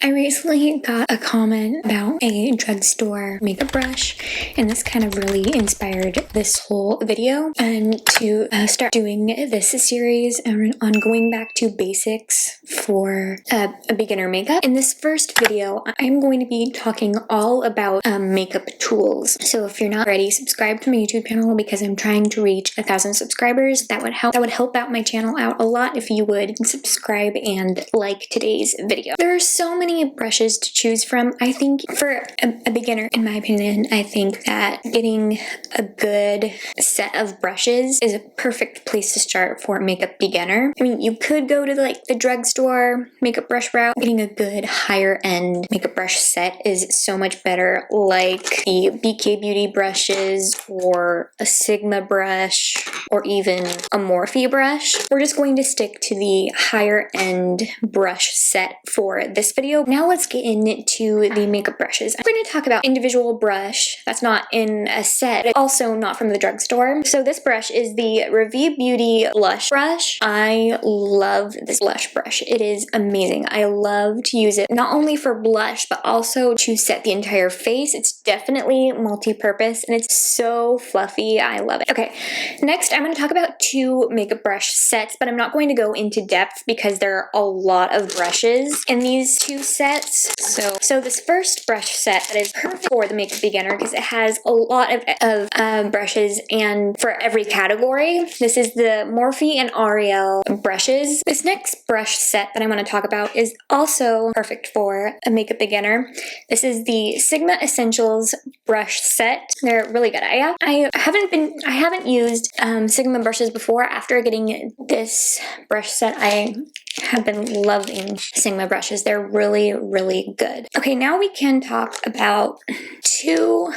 I recently got a comment about a drugstore makeup brush, and this kind of really inspired this whole video and to start doing this series on going back to basics for a beginner makeup. In this first video, I'm going to be talking all about makeup tools. So if you're not already subscribed to my YouTube channel, because I'm trying to reach 1,000 subscribers, that would help out my channel out a lot if you would subscribe and like today's video. There are so many brushes to choose from. I think for a beginner, in my opinion, I think that getting a good set of brushes is a perfect place to start for a makeup beginner. I mean, you could go to like the drugstore makeup brush route. Getting a good higher end makeup brush set is so much better, like the BK Beauty brushes or a Sigma brush or even a Morphe brush. We're just going to stick to the higher end brush set for this video. Now let's get into the makeup brushes. I'm going to talk about individual brush that's not in a set, also not from the drugstore. So this brush is the Ravie Beauty blush brush. I love this blush brush. It is amazing. I love to use it not only for blush, but also to set the entire face. It's definitely multi-purpose and it's so fluffy. I love it. Okay, next I'm going to talk about two makeup brush sets, but I'm not going to go into depth because there are a lot of brushes in these two sets. So this first brush set that is perfect for the makeup beginner because it has a lot of brushes and for every category. This is the Morphe and Ariel brushes. This next brush set that I want to talk about is also perfect for a makeup beginner. This is the Sigma Essentials brush set. They're really good. I haven't used Sigma brushes before. After getting this brush set, I have been loving Sigma brushes. They're really, really good. Okay, now we can talk about two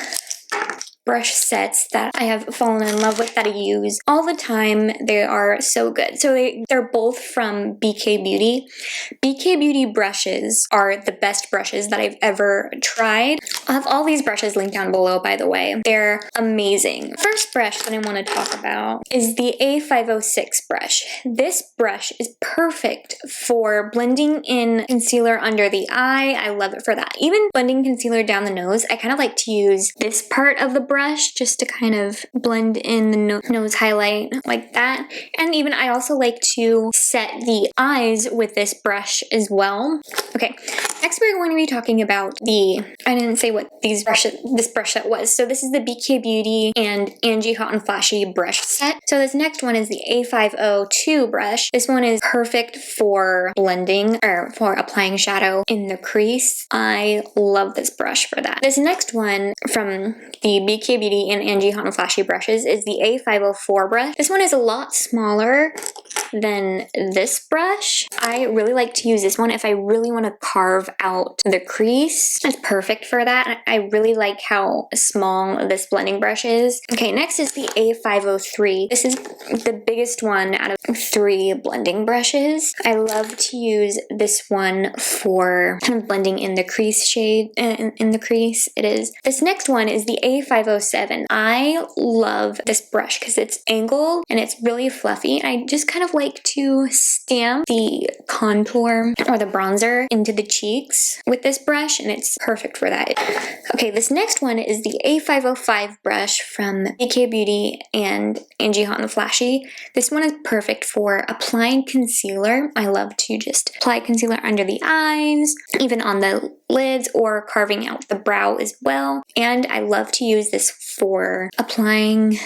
brush sets that I have fallen in love with that I use all the time. They are so good. So they're both from BK Beauty. BK Beauty brushes are the best brushes that I've ever tried. I'll have all these brushes linked down below, by the way. They're amazing. First brush that I want to talk about is the A506 brush. This brush is perfect for blending in concealer under the eye. I love it for that. Even blending concealer down the nose, I kind of like to use this part of the brush just to kind of blend in the nose highlight like that. And even I also like to set the eyes with this brush as well. Okay, next we're going to be talking about I didn't say what this brush set was. So this is the BK Beauty and Angie Hot and Flashy brush set. So this next one is the A502 brush. This one is perfect for blending or for applying shadow in the crease. I love this brush for that. This next one from the BK Beauty and Angie Hot and Flashy brushes is the A504 brush. This one is a lot smaller than this brush. I really like to use this one if I really want to carve out the crease. It's perfect for that. I really like how small this blending brush is. Okay, next is the A503. This is the biggest one out of 3 blending brushes. I love to use this one for kind of blending in the crease shade, in the crease. This next one is the A507. I love this brush because it's angled and it's really fluffy. I just kind of like to stamp the contour or the bronzer into the cheeks with this brush, and it's perfect for that. Okay, this next one is the A505 brush from BK Beauty and Angie Hot and Flashy. This one is perfect for applying concealer. I love to just apply concealer under the eyes, even on the lids, or carving out the brow as well. And I love to use this for applying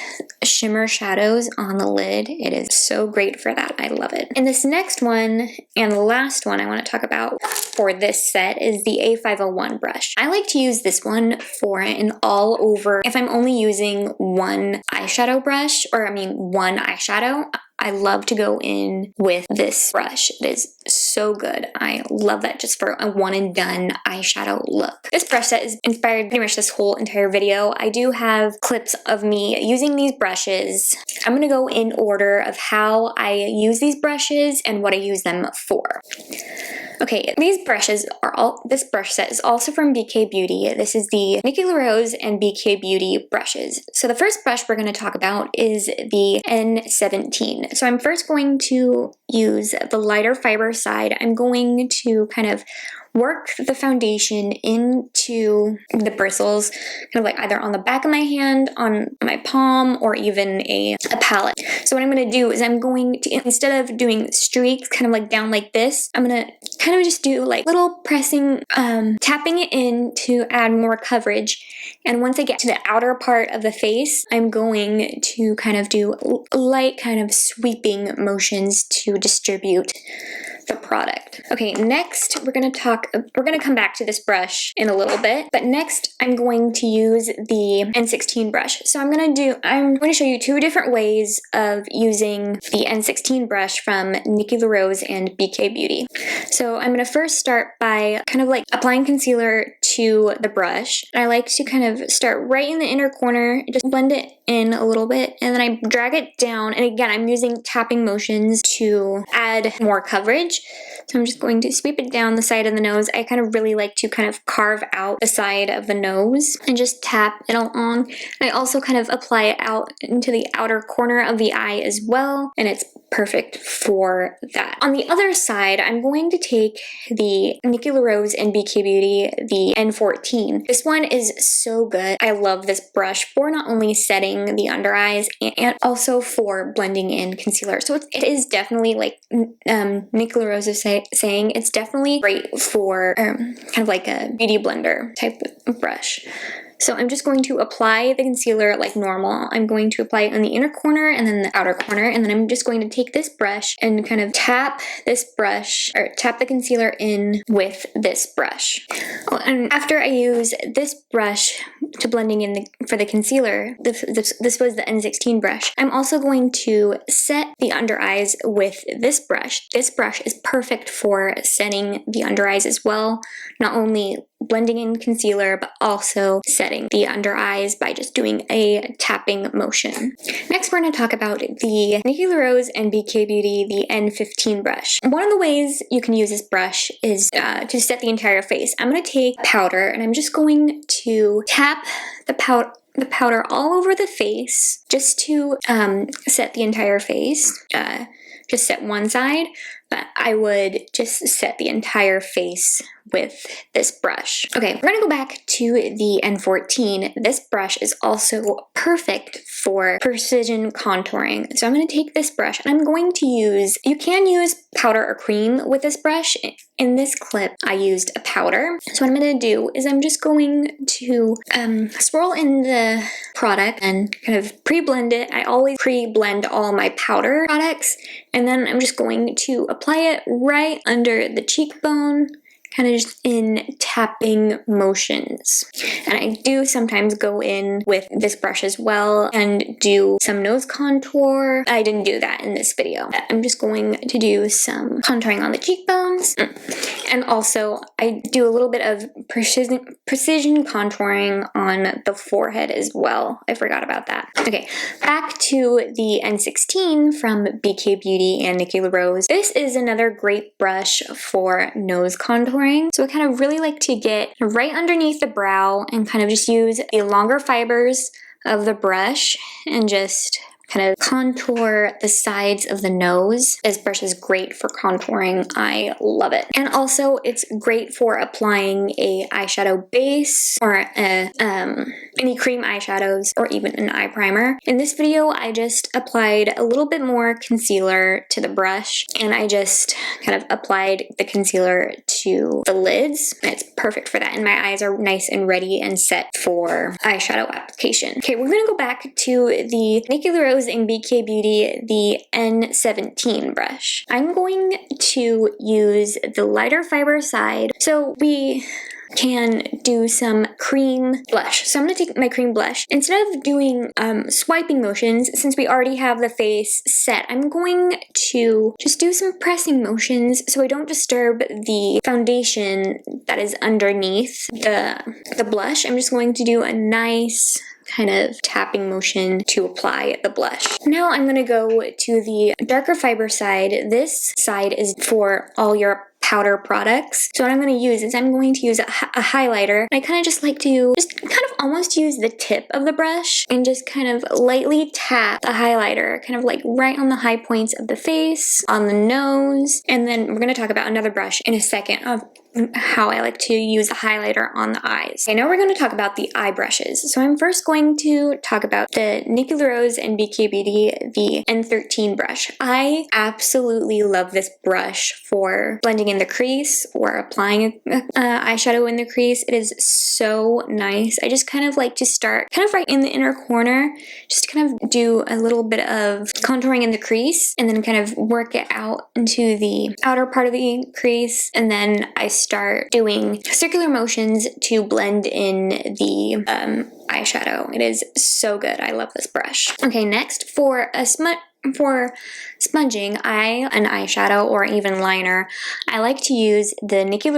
shimmer shadows on the lid. It is so great for that. I love it. And this next one and the last one I want to talk about for this set is the A501 brush. I like to use this one for an all over, if I'm only using one eyeshadow brush, one eyeshadow, I love to go in with this brush. It is so good. I love that just for a one and done eyeshadow look. This brush set is inspired pretty much this whole entire video. I do have clips of me using these brushes. I'm going to go in order of how I use these brushes and what I use them for. Okay, this brush set is also from BK Beauty. This is the Nikki and BK Beauty brushes. So the first brush we're going to talk about is the N17. So I'm first going to use the lighter fiber side. I'm going to kind of work the foundation into the bristles, kind of like either on the back of my hand, on my palm, or even a palette. So what I'm going to do is I'm going to, instead of doing streaks kind of like down like this, I'm going to kind of just do like little pressing, tapping it in to add more coverage. And once I get to the outer part of the face, I'm going to kind of do light kind of sweeping motions to distribute the product. Okay, next we're gonna come back to this brush in a little bit, but next I'm going to use the N16 brush. So I'm going to show you two different ways of using the N16 brush from Nikki and BK Beauty. So I'm going to first start by kind of like applying concealer to the brush. I like to kind of start right in the inner corner, just blend it in a little bit, and then I drag it down, and again I'm using tapping motions to add more coverage. So I'm just going to sweep it down the side of the nose. I kind of really like to kind of carve out the side of the nose and just tap it along. I also kind of apply it out into the outer corner of the eye as well, and it's perfect for that. On the other side, I'm going to take the Nikki and BK Beauty, the N14. This one is so good. I love this brush for not only setting the under eyes and also for blending in concealer. So it is definitely, like Nikki is saying, it's definitely great for kind of like a beauty blender type of brush. So I'm just going to apply the concealer like normal. I'm going to apply it on the inner corner and then the outer corner, and then I'm just going to take this brush and kind of tap the concealer in with this brush. And after I use this brush to blending in for the concealer, this was the N16 brush, I'm also going to set the under eyes with this brush. This brush is perfect for setting the under eyes as well, not only blending in concealer, but also setting the under eyes by just doing a tapping motion. Next, we're going to talk about the Nikki and BK Beauty, the N15 brush. One of the ways you can use this brush is to set the entire face. I'm going to take powder, and I'm just going to tap the powder all over the face just to set the entire face. Just set one side, but I would just set the entire face with this brush. Okay, we're gonna go back to the N14. This brush is also perfect for precision contouring. So I'm gonna take this brush and I'm going to use, you can use powder or cream with this brush. In this clip, I used a powder. So what I'm gonna do is I'm just going to swirl in the product and kind of pre-blend it. I always pre-blend all my powder products, and then I'm just going to apply it right under the cheekbone, kind of just in tapping motions. And I do sometimes go in with this brush as well and do some nose contour. I didn't do that in this video. I'm just going to do some contouring on the cheekbones. And also I do a little bit of precision contouring on the forehead as well. I forgot about that. Okay, back to the N16 from BK Beauty and Nikki LaRose. This is another great brush for nose contouring. So I kind of really like to get right underneath the brow and kind of just use the longer fibers of the brush and just kind of contour the sides of the nose. This brush is great for contouring. I love it. And also it's great for applying a eyeshadow base or any cream eyeshadows or even an eye primer. In this video, I just applied a little bit more concealer to the brush, and I just kind of applied the concealer to the lids. And it's perfect for that. And my eyes are nice and ready and set for eyeshadow application. Okay, we're gonna go back to the Nikki and BK Beauty, the N17 brush. I'm going to use the lighter fiber side. So we can do some cream blush. So I'm going to take my cream blush. Instead of doing swiping motions, since we already have the face set, I'm going to just do some pressing motions so I don't disturb the foundation that is underneath the blush. I'm just going to do a nice kind of tapping motion to apply the blush. Now I'm going to go to the darker fiber side. This side is for all your powder products. So what I'm going to use is I'm going to use a highlighter. I kind of just like to just kind of almost use the tip of the brush and just kind of lightly tap the highlighter, kind of like right on the high points of the face, on the nose, and then we're going to talk about another brush in a second how I like to use the highlighter on the eyes. Okay, now we're going to talk about the eye brushes. So I'm first going to talk about the Nikki and BK Beauty, the N13 brush. I absolutely love this brush for blending in the crease or applying eyeshadow in the crease. It is so nice. I just kind of like to start kind of right in the inner corner, just kind of do a little bit of contouring in the crease and then kind of work it out into the outer part of the crease, and then I start doing circular motions to blend in the eyeshadow. It is so good. I love this brush. Okay, next for smudging an eyeshadow or even liner, I like to use the Nikki and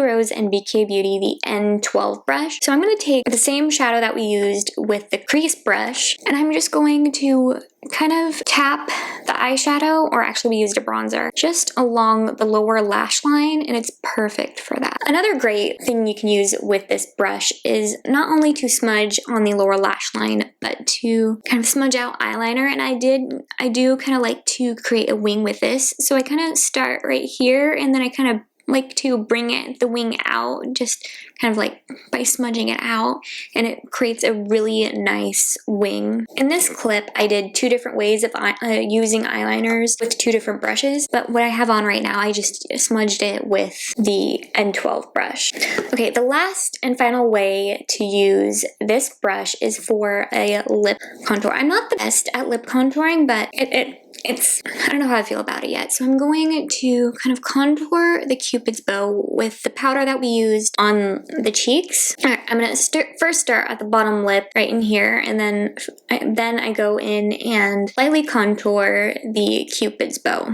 BK Beauty, the N12 brush. So I'm going to take the same shadow that we used with the crease brush, and I'm just going to kind of tap the eyeshadow, or actually we used a bronzer, just along the lower lash line, and it's perfect for that. Another great thing you can use with this brush is not only to smudge on the lower lash line, but to kind of smudge out eyeliner, and I do kind of like to create a wing with this. So I kind of start right here, and then I kind of like to bring the wing out, just kind of like by smudging it out, and it creates a really nice wing. In this clip, I did 2 different ways of using eyeliners with 2 different brushes, but what I have on right now, I just smudged it with the N12 brush. Okay, the last and final way to use this brush is for a lip contour. I'm not the best at lip contouring, but it's, I don't know how I feel about it yet. So I'm going to kind of contour the Cupid's bow with the powder that we used on the cheeks. All right, I'm going to first start at the bottom lip right in here, and then I go in and lightly contour the Cupid's bow.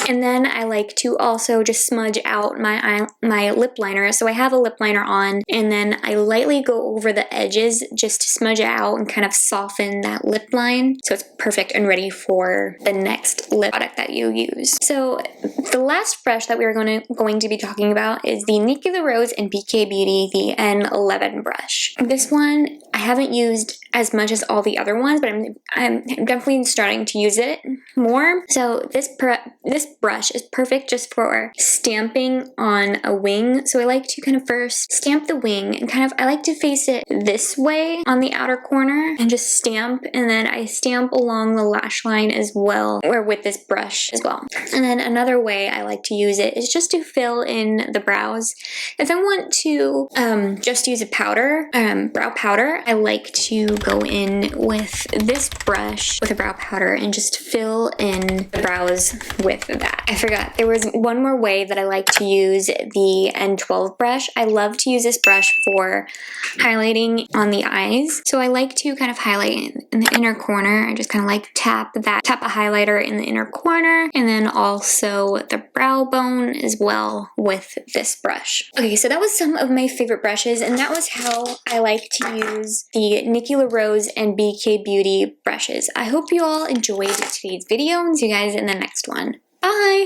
And then I like to also just smudge out my lip liner. So I have a lip liner on, and then I lightly go over the edges just to smudge it out and kind of soften that lip line, so it's perfect and ready for the next lip product that you use. So the last brush that we are going to be talking about is the Nikki and BK Beauty, the N11 brush. This one I haven't used as much as all the other ones, but I'm definitely starting to use it more. So this brush is perfect just for stamping on a wing. So I like to kind of first stamp the wing, and kind of I like to face it this way on the outer corner and just stamp, and then I stamp along the lash line as well, or with this brush as well. And then another way I like to use it is just to fill in the brows. If I want to just use a powder, brow powder, I like to go in with this brush with a brow powder and just fill in the brows with that. I forgot, there was one more way that I like to use the N12 brush. I love to use this brush for highlighting on the eyes. So I like to kind of highlight in the inner corner. I just kind of like tap a highlighter in the inner corner, and then also the brow bone as well with this brush. Okay, so that was some of my favorite brushes, and that was how I like to use the Nikki and BK Beauty brushes. I hope you all enjoyed today's video, and see you guys in the next one. Bye!